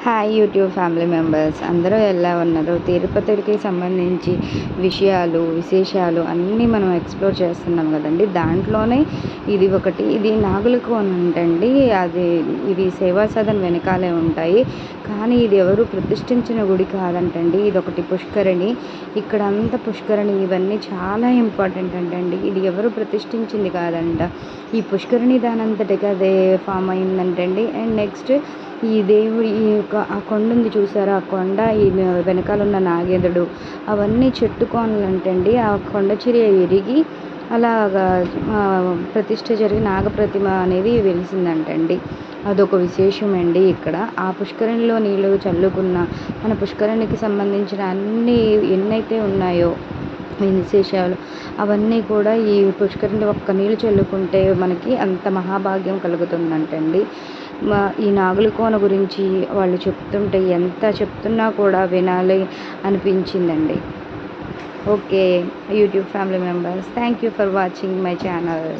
Hi YouTube family members అందరూ ఎలా ఉన్నారు? తిరుపతికి సంబంధించి విశేషాలు అన్నీ మనం ఎక్స్ప్లోర్ చేస్తున్నాం కదండి. దాంట్లోనే ఇది ఒకటి. ఇది నాగులకోన అంటండి. ఇది సేవా సదన్ వెనకాలే ఉంటాయి. కానీ ఇది ఎవరు ప్రతిష్ఠించిన గుడి కాదంటండి. ఇది ఒకటి పుష్కరిణి. ఇక్కడ అంతా పుష్కరిణి ఇవన్నీ చాలా ఇంపార్టెంట్ అంటండి. ఇది ఎవరు ప్రతిష్ఠించింది కాదంట. ఈ పుష్కరిణి దానంతటికి అదే ఫామ్ అయిందంటండి. అండ్ నెక్స్ట్ ఈ దేవుడి ఆ కొండ ఉంది చూసారా? ఆ కొండ ఈ వెనకాల ఉన్న నాగేంద్రుడు అవన్నీ చెట్టు కోనలంటండి. ఆ కొండ చర్య విరిగి అలాగా ప్రతిష్ఠ జరిగి నాగప్రతిమ అనేది వెలిసిందంటండి. అదొక విశేషం అండి. ఇక్కడ ఆ పుష్కరిణిలో నీళ్ళు చల్లుకున్న మన పుష్కరిణికి సంబంధించిన ఎన్నైతే ఉన్నాయో విశేషాలు అవన్నీ కూడా ఈ పుష్కరిణి ఒక్క నీళ్ళు చల్లుకుంటే మనకి అంత మహాభాగ్యం కలుగుతుందంటండి. ఈ నాగులకోన గురించి వాళ్ళు చెప్తుంటే ఎంత చెప్తున్నా కూడా వినాలి అనిపించిందండి. Okay YouTube family members, thank you for watching my channel.